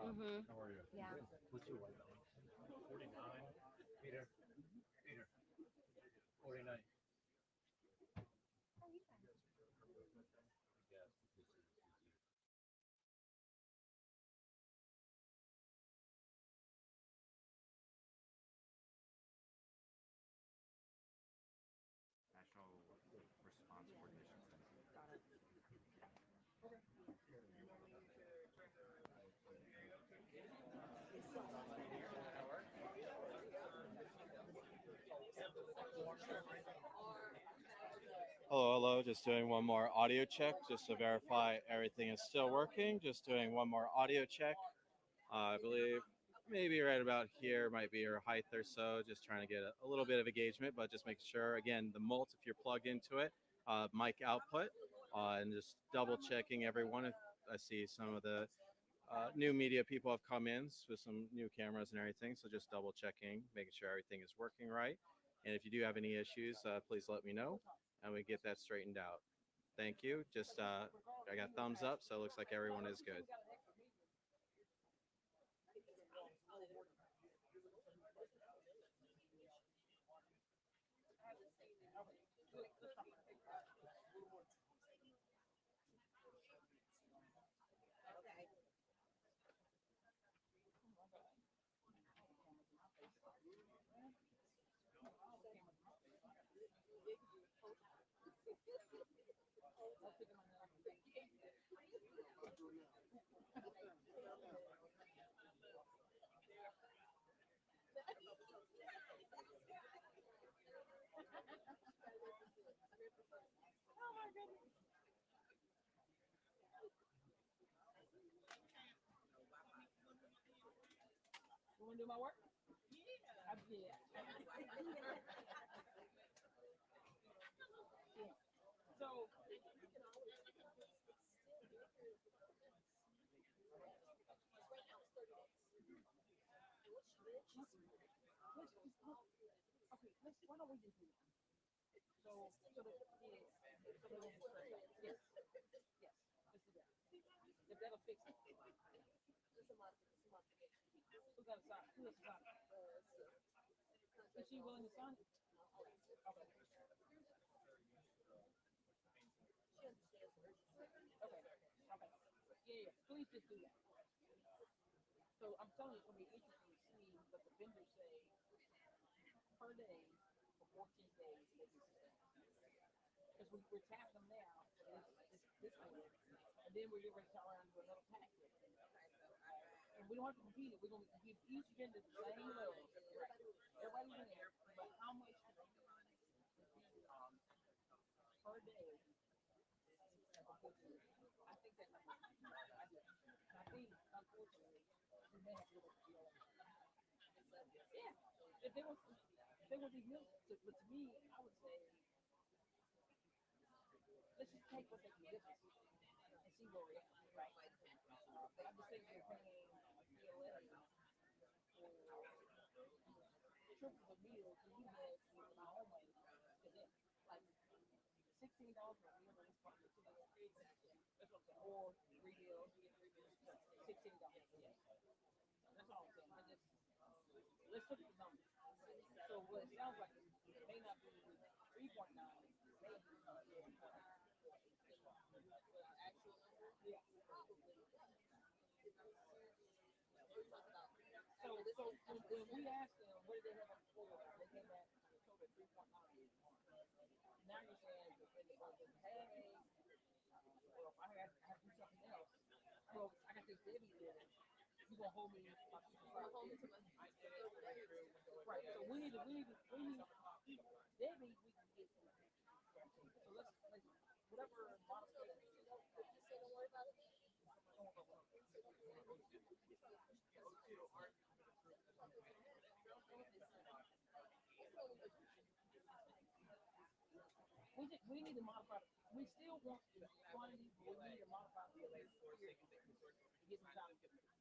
Mm-hmm. How are you? Yeah. Good. What's your weight? 49. Peter. Peter. 49. Yes. National Response Coordination Center. Got it. Hello, hello. Just doing one more audio check just to verify everything is still working. Just doing one more audio check. I believe maybe right about here might be your height or so. Just trying to get a little bit of engagement, but just make sure, again, the mult, if you're plugged into it, mic output, and just double checking everyone. I see some of the new media people have come in with some new cameras and everything. So just double checking, making sure everything is working right. And if you do have any issues, please let me know and we get that straightened out. Thank you. Just I got thumbs up, so it looks like everyone is good. You want to do my work? I did. Yeah. So, why don't we just do that? So that so they won't be stressed out. Yes, yes, let's do that. If that'll fix it. Who got to sign? Who has to sign it? Is she willing to sign it? Okay. Okay. Okay. Yeah, yeah. Please just do that. So I'm telling you, it's gonna be interesting to see what the vendors say per day for 14 days. Because we're tapping them now, this way, and then we're getting ready to turn around and do another pack. And we don't have to compete it. We're gonna give each vendor the same level. Right. Everybody's in there, but how much per day? I think that I do. I think, unfortunately, we may have to go with the yeah. If they would be millions. But to me, I would say let's just take what they can give us and see where we're at. Right. I'm just thinking we're paying ELA for triple the meal to you guys with my own money to them. Like $16 for a meal in this market to them. That's what I'm saying. Or 3 meals, $16. Yes. That's all I'm saying. Let's look at the numbers. So what it sounds like it may not be 3.9, it may be 3.9. Actual number? Yeah. So when we asked them, what did they have on the floor? They came back and told us 3.9. Now you're saying that they're going to hey, well, I have to do something else. Well, I got this Debbie there. You're going to hold me my $2.5. Right. So we need Debbie, we can get. So let's whatever modification. Don't worry about it. We need to modify. We still want the quantity, but we need to modify the period to get some time.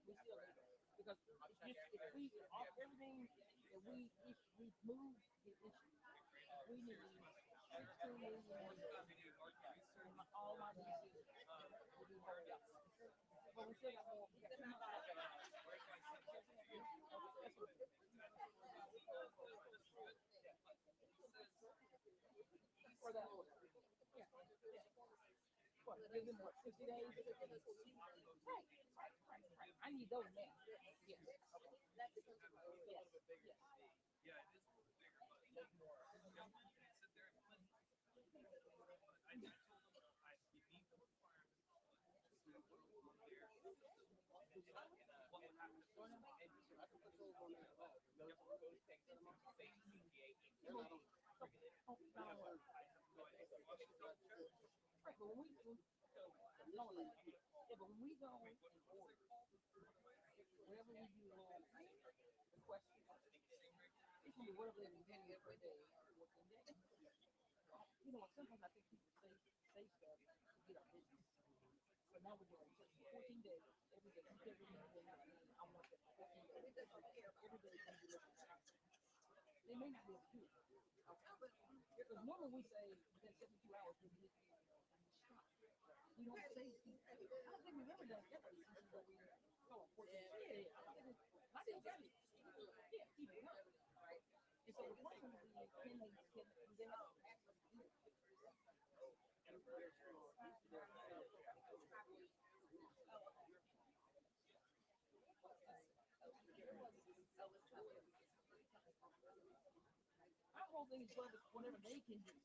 We still need it because if we off everything that we move the issue, we need 16 million and all my DCs will be hurried up. But we still got more. We got 2 months left. For that order. Yeah. What? Give them what? 60 days? Right. I need those now. Yes. Okay. Yes. Right, but when we go and order, wherever we do the question, it's gonna be whatever they can get per day, 14 days. You know, sometimes I think people say stuff to get our business. But now we're doing 14 days every day. You can't really I want that 14 days. Every day can be looking at. They may not be able to do it. Because normally we say within 72 hours we get stop. We don't say I don't think we've ever done every since we go 14 days. Yeah, I think not even that. Yeah, keep it up. Right. And so the question would be, can they have access to do it? Our whole thing is whatever they can do.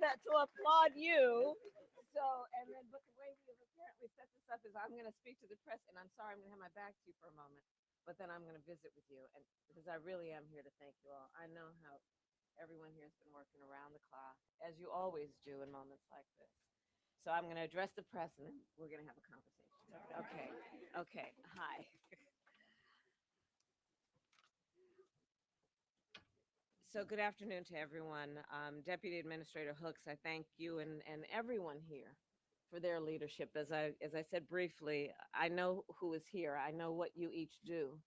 that to applaud you. So, and then, but the way we have apparently set this up is I'm going to speak to the press, and I'm sorry, I'm going to have my back to you for a moment, but then I'm going to visit with you, and because I really am here to thank you all. I know how everyone here has been working around the clock, as you always do in moments like this. So I'm going to address the press, and then we're going to have a conversation. Okay. Okay. Hi. So good afternoon to everyone. Deputy Administrator Hooks, I thank you and everyone here for their leadership. As I said briefly, I know who is here. I know what you each do.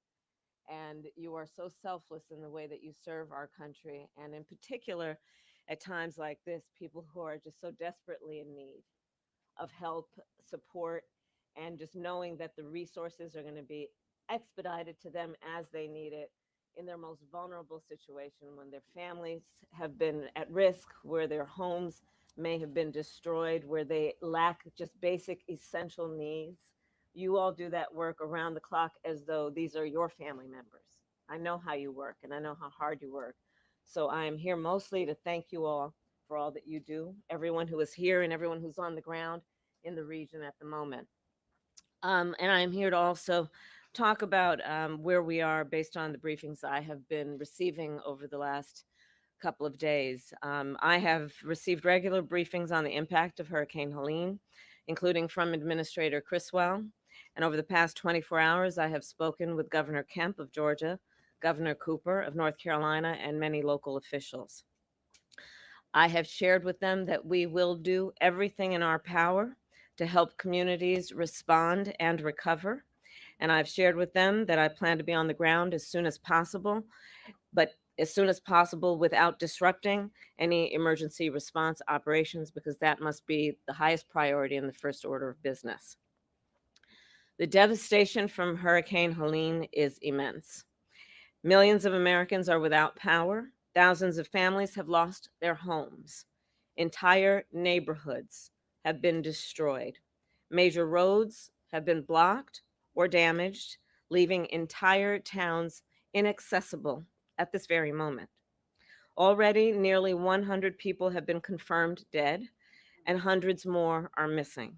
And you are so selfless in the way that you serve our country. And in particular, at times like this, people who are just so desperately in need of help, support, and just knowing that the resources are going to be expedited to them as they need it in their most vulnerable situation when their families have been at risk, where their homes may have been destroyed, where they lack just basic essential needs. You all do that work around the clock as though these are your family members. I know how you work and I know how hard you work. So I am here mostly to thank you all for all that you do, everyone who is here and everyone who's on the ground in the region at the moment. And I'm here to also talk about where we are based on the briefings I have been receiving over the last couple of days. I have received regular briefings on the impact of Hurricane Helene, including from Administrator Criswell. And over the past 24 hours, I have spoken with Governor Kemp of Georgia, Governor Cooper of North Carolina, and many local officials. I have shared with them that we will do everything in our power to help communities respond and recover. And I've shared with them that I plan to be on the ground as soon as possible, but as soon as possible without disrupting any emergency response operations, because that must be the highest priority in the first order of business. The devastation from Hurricane Helene is immense. Millions of Americans are without power. Thousands of families have lost their homes. Entire neighborhoods have been destroyed. Major roads have been blocked or damaged, leaving entire towns inaccessible at this very moment. Already, nearly 100 people have been confirmed dead, and hundreds more are missing.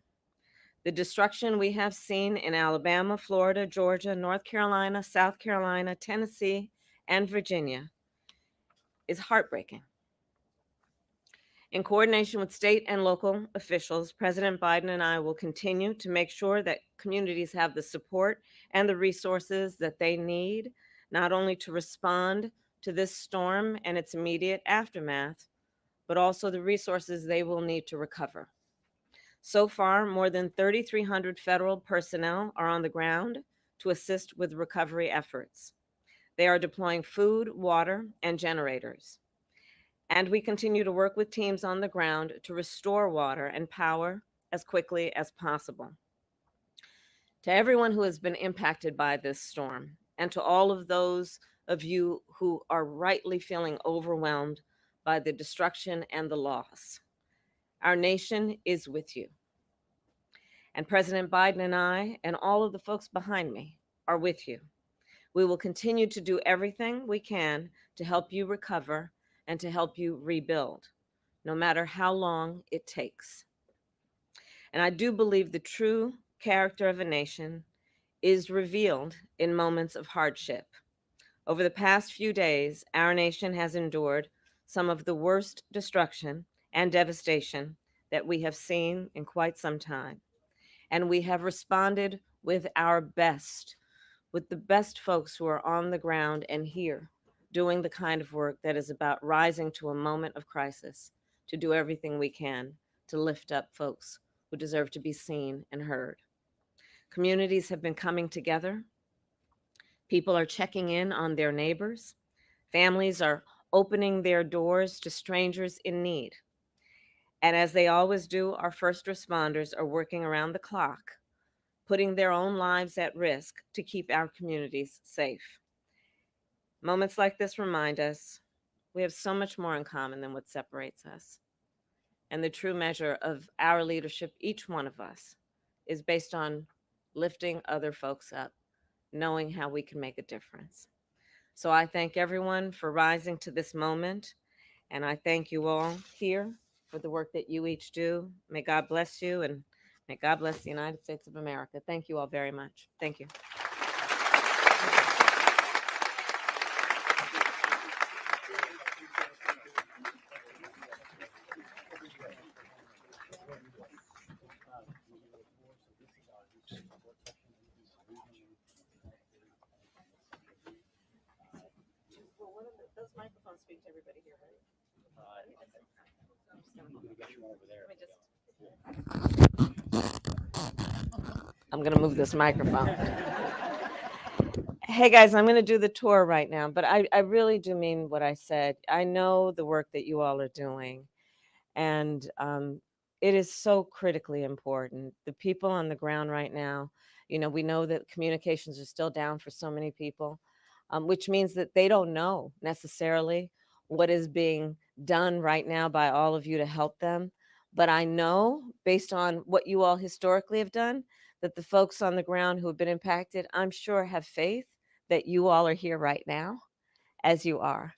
The destruction we have seen in Alabama, Florida, Georgia, North Carolina, South Carolina, Tennessee, and Virginia is heartbreaking. In coordination with state and local officials, President Biden and I will continue to make sure that communities have the support and the resources that they need, not only to respond to this storm and its immediate aftermath, but also the resources they will need to recover. So far, more than 3,300 federal personnel are on the ground to assist with recovery efforts. They are deploying food, water, and generators. And we continue to work with teams on the ground to restore water and power as quickly as possible. To everyone who has been impacted by this storm, and to all of those of you who are rightly feeling overwhelmed by the destruction and the loss, our nation is with you. And President Biden and I, and all of the folks behind me, are with you. We will continue to do everything we can to help you recover and to help you rebuild, no matter how long it takes. And I do believe the true character of a nation is revealed in moments of hardship. Over the past few days, our nation has endured some of the worst destruction and devastation that we have seen in quite some time. And we have responded with our best, with the best folks who are on the ground and here doing the kind of work that is about rising to a moment of crisis to do everything we can to lift up folks who deserve to be seen and heard. Communities have been coming together. People are checking in on their neighbors. Families are opening their doors to strangers in need. And as they always do, our first responders are working around the clock, putting their own lives at risk to keep our communities safe. Moments like this remind us we have so much more in common than what separates us. And the true measure of our leadership, each one of us, is based on lifting other folks up, knowing how we can make a difference. So I thank everyone for rising to this moment, and I thank you all here for the work that you each do. May God bless you, and may God bless the United States of America. Thank you all very much. Thank you. Well, those microphones speak to everybody here, right? I'm going to move this microphone. Hey guys, I'm going to do the tour right now, but I really do mean what I said. I know the work that you all are doing, and it is so critically important. The people on the ground right now, we know that communications are still down for so many people, which means that they don't know necessarily what is being done right now by all of you to help them. But I know, based on what you all historically have done, that the folks on the ground who have been impacted, I'm sure, have faith that you all are here right now as you are,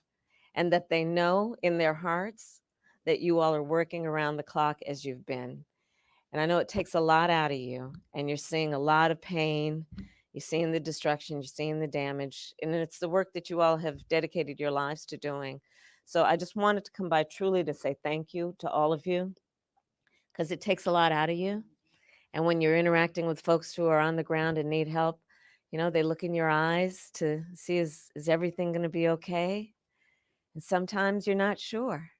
and that they know in their hearts that you all are working around the clock as you've been. And I know it takes a lot out of you, and you're seeing a lot of pain. You're seeing the destruction, you're seeing the damage, and it's the work that you all have dedicated your lives to doing. So I just wanted to come by truly to say thank you to all of you, because it takes a lot out of you. And when you're interacting with folks who are on the ground and need help, they look in your eyes to see, is everything going to be okay? And sometimes you're not sure,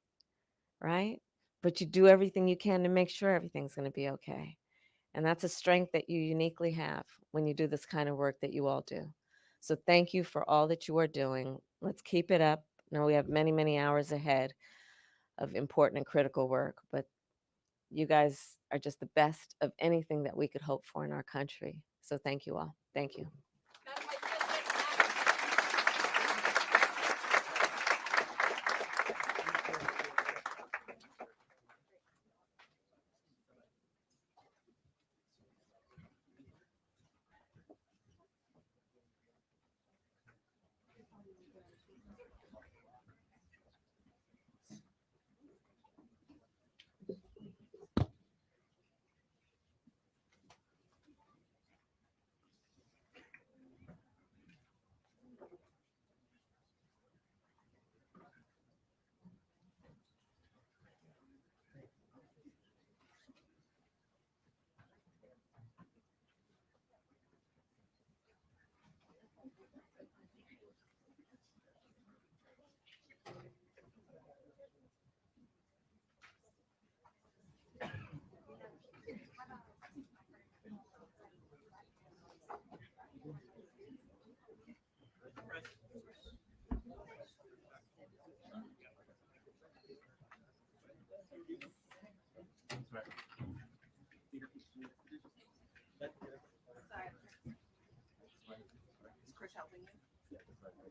right? But you do everything you can to make sure everything's going to be okay. And that's a strength that you uniquely have when you do this kind of work that you all do. So thank you for all that you are doing. Let's keep it up. Now we have many, many hours ahead of important and critical work, but you guys are just the best of anything that we could hope for in our country. So thank you all. Thank you.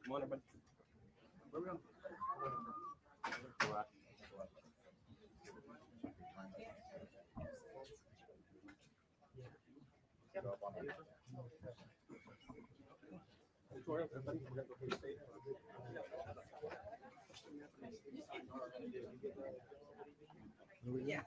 Come on, everybody. Where we going? Yeah.